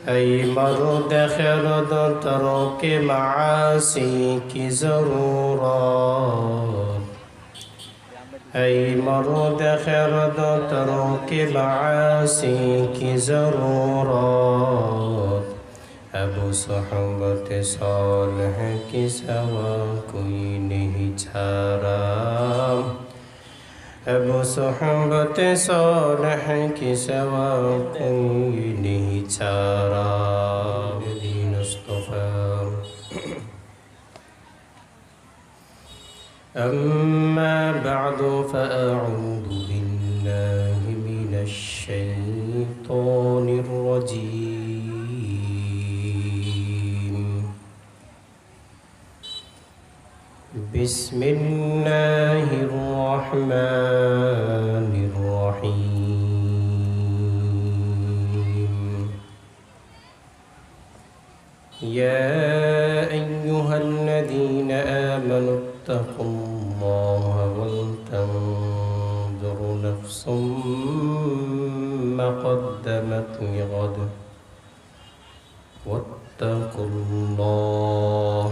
ای مرد خرد ترک معاصی کی ضرورت ای مرد خرد ترک معاصی کی ضرورت ابو صحبت صالح کی سوا کوئی نہیں چھارا ابو صحبت صالح کی سوا کوئی نہیں چھارا دین اصطفیٰ أما بعد فأعوذ بالله من الشيطان الرجيم بسم الله الرحمن الرحيم يا أيها الذين آمنوا اتقوا الله ولتنظر نفس ما قدمت لغد واتقوا الله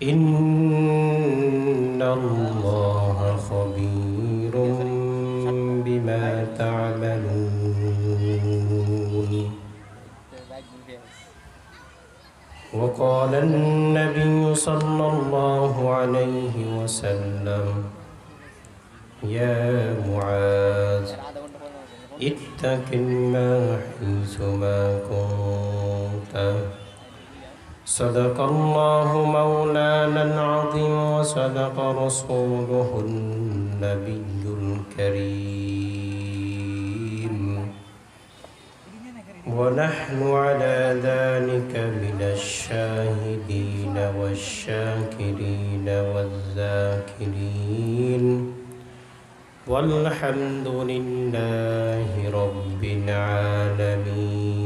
إن الله خبير بما تعملون وقال النبي صلى الله عليه وسلم يا معاذ اتق الله حيثما كنت صدق الله مولانا العظيم وصدق رسوله النبي الكريم ونحن على ذلك من الشاهدين والشاكرين والذاكرين والحمد لله رب العالمين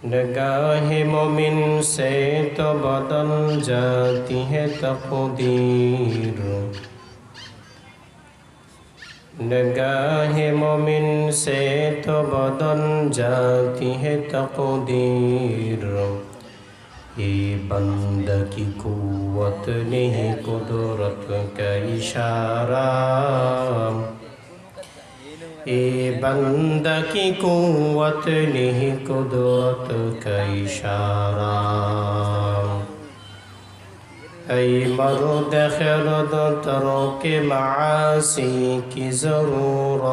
نگاہ مومن سے تو بدل جاتی ہے تقدیر نگاہ مومن سے تو بدل جاتی ہے تقدیر یہ بندہ کی قوت نہیں قدرت کا اشارہ اے بندہ کی قوت نہیں قدرت کا اشارہ اے مرد خرد ترک معاصی کی ضرورت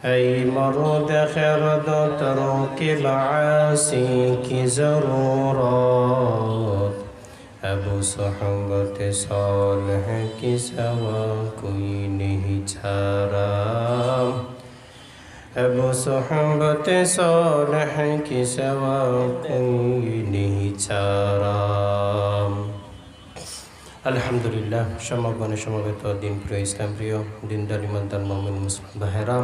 اے مرد خرد ترک معاصی کی ضرورت ابو صحبت صالح کی سوا کوئی نہیں چھارا ابو صحبت صالح کی سوا کوئی نہیں چھارا আলহামদুলিল্লাহ সমগ্র সমবেত দিন প্রিয় ইসলাম প্রিয় দিনদার ইমানদার মুমিন মুসলিম ভাইরা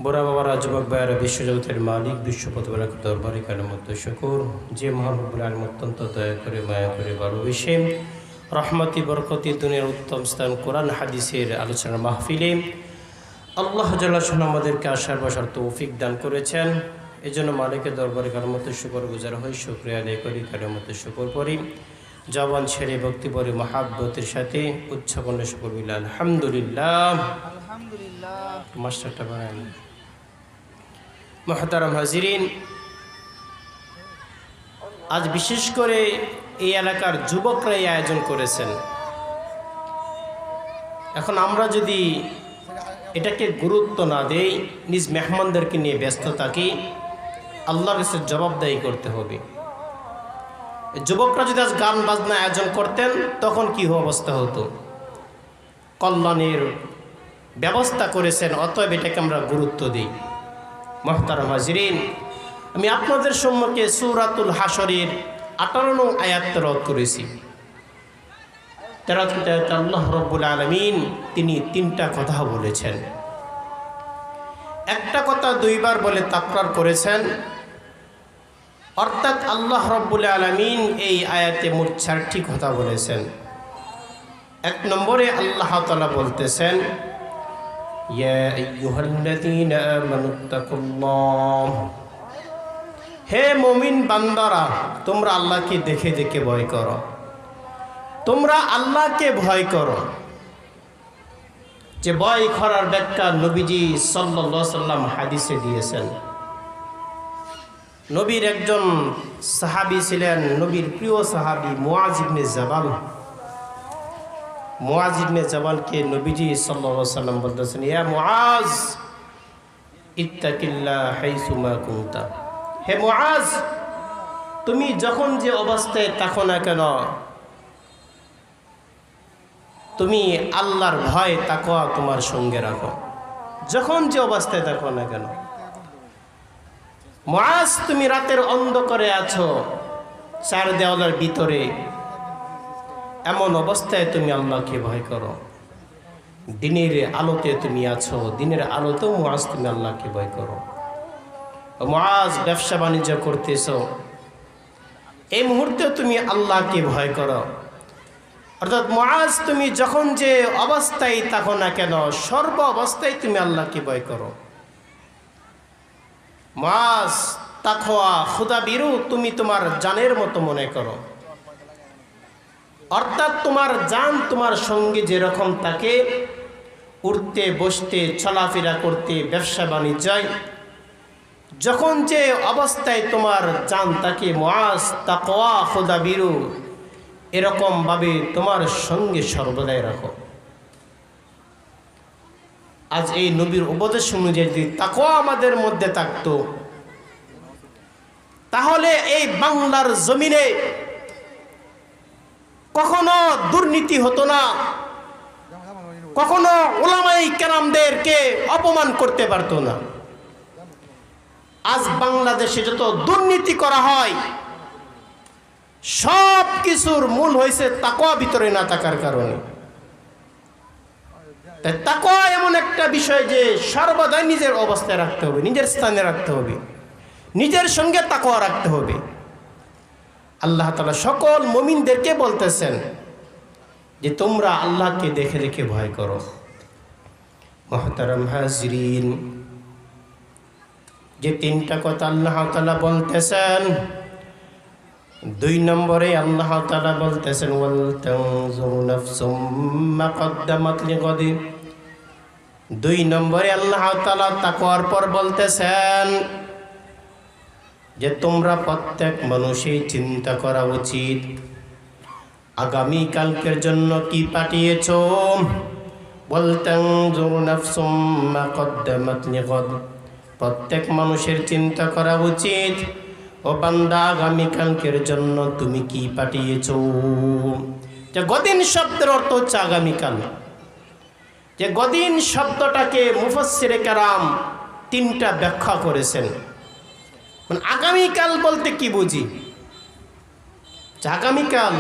বুড়া বাবারা যুবক ভাইয়েরা বিশ্বজগতের মালিক বিশ্ব প্রতিপালক দরবারে কালেমত শুকর যে মহান রব্বুল আলামিন অত্যন্ত দয়া করে মায়া করে ভালোবেসে রহমতি বরকতি দুনিয়ার উত্তম স্থান কোরআন হাদিসের আলোচনার মাহফিলে আল্লাহ জাল্লা শাহ আমাদেরকে আসার বসার তৌফিক দান করেছেন এই জন্য মালিকের দরবারে কালেমত শুকর গুজার হয়ে শুকরিয়া আদায় করি কালেমত শুকর পড়ি জবান ছেড়ে ভক্তি পরে মহাব্বতের সাথে উচ্চকণ্ঠে শুকর বিল্লাহ আলহামদুলিল্লাহ মাস্টারটা বানায় মুহতারাম হাজিরিন আজ বিশেষ করে এই এলাকার যুবকরা এই আয়োজন করেছেন এখন আমরা যদি এটাকে গুরুত্ব না দেই নিজ মেহমানদেরকে নিয়ে ব্যস্ত থাকি আল্লাহর কাছে জবাবদাহি করতে হবে যুবকরা যদি আজ গান বাজনা আয়োজন করতেন তখন কি অবস্থা হতো কল্যাণের ব্যবস্থা করেছেন অতএব এটাকে আমরা গুরুত্ব দিই মুহতারাম হাজিরিন আমি আপনাদের সম্মুখে সূরাতুল হাশরের 18 নং আয়াত তেলাওয়াত করেছি তেলাওয়াতে আল্লাহ রাব্বুল আলামিন তিনি তিনটা কথা বলেছেন একটা কথা দুইবার বলে তাকরার করেছেন অর্থাৎ আল্লাহ রাব্বুল আলামিন এই আয়াতে মোট 4টি কথা বলেছেন এক নম্বরে আল্লাহ তাআলা বলতেছেন ইয়া আইয়ুহাল্লাযীনা আমানুত্তাকুল্লাহ, হে মুমিন বান্দারা, তোমরা আল্লাহকে দেখে দেখে ভয় করো, তোমরা আল্লাহকে ভয় করো। যে ভয় করার ব্যাখ্যা নবীজি সাল্লাল্লাহু আলাইহি সাল্লাম হাদিসে দিয়েছেন। নবীর একজন সাহাবী ছিলেন, নবীর প্রিয় সাহাবী মুআজ ইবনে জাবাল। মুআজ ইবনে জাবালকে নবীজি সাল্লাল্লাহু আলাইহি সাল্লাম বলতেছেন, ইয়া মুআজ ইত্তাকিল্লাহ হাইসুমা কুনতা, হে মুআজ, তুমি যখন যে অবস্থায় থাকো না কেন, তুমি আল্লাহর ভয় তাকওয়া তোমার সঙ্গে রাখো, যখন যে অবস্থায় থাকো না কেন। মুআজ, তুমি রাতের অন্ধকারে আছো, চার দেওয়ালের ভিতরে, এমন অবস্থায় তুমি আল্লাহকে ভয় করো। দিনের আলোতে তুমি আছো, দিনের আলোতেও মুআজ তুমি আল্লাহকে ভয় করো। মুআজ, ব্যবসা বাণিজ্য করতেছো, এই মুহূর্তে তুমি আল্লাহকে ভয় করো। অর্থাৎ মুআজ, তুমি যখন যে অবস্থায় থাকো না কেন, সর্ব অবস্থায় তুমি আল্লাহকে ভয় করো। মুআজ, তাকওয়া খুদাবিরু তুমি তোমার জানের মতো মনে করো। অর্থাৎ তোমার জান তোমার সঙ্গে যেরকম থাকে, উঠতে বসতে চলাফেরা করতে ব্যবসা বাণিজ্যয়, যখন যে অবস্থায় তোমার জান থাকে, মুআজ তাকওয়া খুদাবিরু এরকম ভাবে তোমার সঙ্গে সর্বদাই রাখো। আজ এই নবীর উপদেশ অনুযায়ী যদি তাকওয়া আমাদের মধ্যে থাকতো, তাহলে এই বাংলার জমিনে কখনো দুর্নীতি হতো না, কখনো উলামায়ে কেরামদেরকে অপমান করতে পারতো না। আজ বাংলাদেশে যত দুর্নীতি করা হয়, সব কিছুর মূল হয়েছে তাকওয়া ভিতরে না থাকার কারণে। তাই তাকওয়া এমন একটা বিষয় যে সর্বদাই নিজের অবস্থায় রাখতে হবে, নিজের স্থানে রাখতে হবে, নিজের সঙ্গে তাকওয়া রাখতে হবে। আল্লাহ তাআলা সকল মুমিনদেরকে বলতেছেন যে তোমরা আল্লাহকে দেখে দেখে ভয় করো। মুহতারাম হাজরিন, যে তিনটা কথা আল্লাহ তাআলা বলতেছেন, 2 নম্বরে আল্লাহ তাআলা বলতেছেন ওয়াল তানজুর নাফসুম মা কদ্দামাত লিগাদিন। 2 নম্বরে আল্লাহ তাআলা তাকওয়ার পর বলতেছেন যে তোমরা প্রত্যেক মানুষই চিন্তা করা উচিত আগামী কালকের জন্য কি পাঠিয়েছো। ওয়াল তানজুর নাফসুম মা কদ্দামাত লিগাদ, প্রত্যেক মানুষের চিন্তা করা উচিত ও বান্দা আগামীকালকের জন্য তুমি কি পাঠিয়েছো। যে গদিন শব্দের অর্থ হচ্ছে আগামীকাল। যে গদিন শব্দটাকে মুফাসসিরে কেরাম 3টা ব্যাখ্যা করেছেন। মানে আগামীকাল বলতে কি বুঝি, আগামীকাল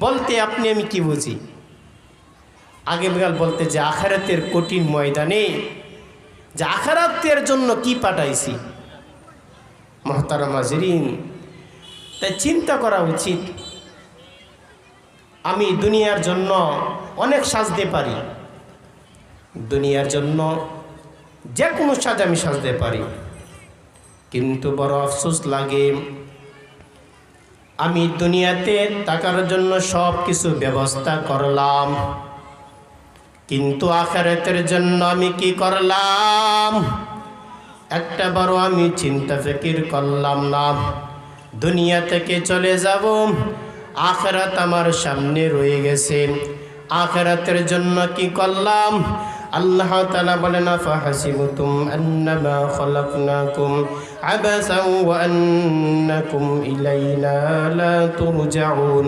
বলতে আপনি আমি কি বুঝি। আগামীকাল বলতে যে আখিরাতের কঠিন ময়দানে, যে আখিরাতের জন্য কি পাঠাইছি। মুহতারাম হাজরিন, তাই চিন্তা করা উচিত আমি দুনিয়ার জন্য অনেক সাজতে পারি, দুনিয়ার জন্য যে কোনো সাজ আমি সাজতে পারি, কিন্তু বড় আফসোস লাগে আমি দুনিয়াতে থাকার জন্য সব কিছু ব্যবস্থা করলাম, কিন্তু আখিরাতের জন্য আমি কি করলাম একটা বড় আমি চিন্তা ফিকির করলাম না। দুনিয়া থেকে চলে যাব, আখিরাত আমার সামনে রয়ে গেছে, আখিরাতের জন্য কি করলাম। আল্লাহ তাআলা বলেন ফাহাসিবতুম আন্নামা খালাকনাকুম আবাসাও ওয়া আন্নাকুম ইলাইনা লা তুরজাউন।